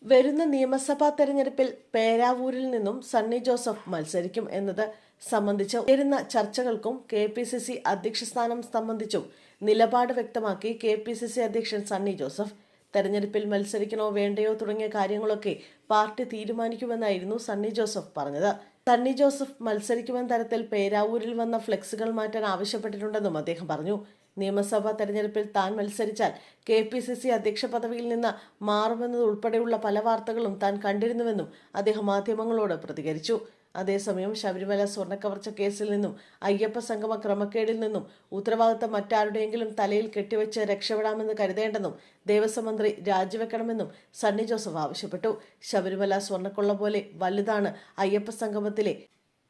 വരുന്ന നിയമസഭാ തെരഞ്ഞെടുപ്പിൽ പേരാവൂരിൽ നിന്നും സണ്ണി ജോസഫ് മത്സരിക്കും എന്നത് സംബന്ധിച്ച് ഉയരുന്ന ചർച്ചകൾക്കും KPCC അധ്യക്ഷ സ്ഥാനം സംബന്ധിച്ചും നിലപാട് വ്യക്തമാക്കി KPCC അധ്യക്ഷൻ സണ്ണി ജോസഫ്. തെരഞ്ഞെടുപ്പിൽ മത്സരിക്കണോ വേണ്ടയോ തുടങ്ങിയ കാര്യങ്ങളൊക്കെ പാർട്ടി തീരുമാനിക്കുമെന്നായിരുന്നു സണ്ണി ജോസഫ് പറഞ്ഞത്. സണ്ണി ജോസഫ് മത്സരിക്കുമെന്ന തരത്തിൽ പേരാവൂരിൽ വന്ന ഫ്ലെക്സുകൾ മാറ്റാൻ ആവശ്യപ്പെട്ടിട്ടുണ്ടെന്നും അദ്ദേഹം പറഞ്ഞു. നിയമസഭാ തെരഞ്ഞെടുപ്പിൽ താൻ മത്സരിച്ചാൽ KPCC അധ്യക്ഷ പദവിയിൽ നിന്ന് മാറുമെന്നതുൾപ്പെടെയുള്ള പല വാർത്തകളും താൻ കണ്ടിരുന്നുവെന്നും അദ്ദേഹം മാധ്യമങ്ങളോട് പ്രതികരിച്ചു. അതേസമയം ശബരിമല സ്വർണ്ണക്കവർച്ച കേസിൽ നിന്നും അയ്യപ്പ സംഗമ ക്രമക്കേടിൽ നിന്നും ഉത്തരവാദിത്തം മറ്റാരുടെയെങ്കിലും തലയിൽ കെട്ടിവെച്ച് രക്ഷപ്പെടാമെന്ന് കരുതേണ്ടെന്നും ദേവസ്വം മന്ത്രി രാജിവെക്കണമെന്നും സണ്ണി ജോസഫ് ആവശ്യപ്പെട്ടു. ശബരിമല സ്വർണ്ണക്കൊള്ള പോലെ വലുതാണ് അയ്യപ്പ സംഗമത്തിലെ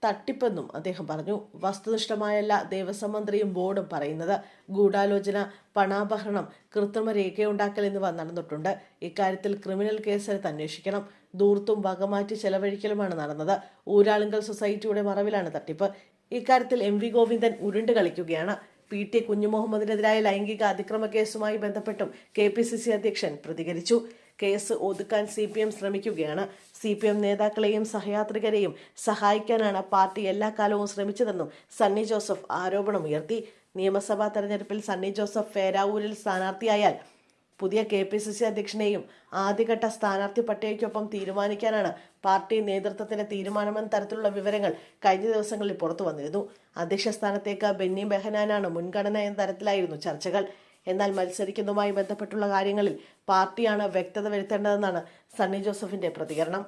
തട്ടിപ്പെന്നും അദ്ദേഹം പറഞ്ഞു. വസ്തുനിഷ്ഠമായല്ല ദേവസ്വം മന്ത്രിയും ബോർഡും പറയുന്നത്. ഗൂഢാലോചന, പണാപഹരണം, കൃത്രിമ രേഖയുണ്ടാക്കൽ എന്നിവ നടന്നിട്ടുണ്ട്. ഇക്കാര്യത്തിൽ ക്രിമിനൽ കേസെടുത്ത് അന്വേഷിക്കണം. ദൂർത്തും വകമാറ്റി ചെലവഴിക്കലുമാണ് നടന്നത്. ഊരാളുങ്കൽ സൊസൈറ്റിയുടെ മറവിലാണ് തട്ടിപ്പ്. ഇക്കാര്യത്തിൽ MV ഗോവിന്ദൻ ഉരുണ്ട് കളിക്കുകയാണ്. PT കുഞ്ഞുമുഹമ്മദിനെതിരായ ലൈംഗിക അതിക്രമ കേസുമായി ബന്ധപ്പെട്ടും KPCC അധ്യക്ഷൻ പ്രതികരിച്ചു. കേസ് ഒതുക്കാൻ CPM ശ്രമിക്കുകയാണ്. CPM നേതാക്കളെയും സഹയാത്രികരെയും സഹായിക്കാനാണ് പാർട്ടി എല്ലാ കാലവും ശ്രമിച്ചതെന്നും സണ്ണി ജോസഫ് ആരോപണമുയർത്തി. നിയമസഭാ തെരഞ്ഞെടുപ്പിൽ സണ്ണി ജോസഫ് പേരാവൂരിൽ സ്ഥാനാർത്ഥിയായാൽ പുതിയ KPCC അധ്യക്ഷനെയും ആദ്യഘട്ട സ്ഥാനാർത്ഥി പട്ടികയ്ക്കൊപ്പം തീരുമാനിക്കാനാണ് പാർട്ടി നേതൃത്വത്തിന്റെ തീരുമാനമെന്ന തരത്തിലുള്ള വിവരങ്ങൾ കഴിഞ്ഞ ദിവസങ്ങളിൽ പുറത്തു വന്നിരുന്നു. അധ്യക്ഷ സ്ഥാനത്തേക്ക് ബെന്നി ബെഹനാനാണ് മുൻഗണന എന്ന തരത്തിലായിരുന്നു ചർച്ചകൾ. എന്നാൽ മത്സരിക്കുന്നതുമായി ബന്ധപ്പെട്ടുള്ള കാര്യങ്ങളിൽ പാർട്ടിയാണ് വ്യക്തത വരുത്തേണ്ടതെന്നാണ് സണ്ണി ജോസഫിന്റെ പ്രതികരണം.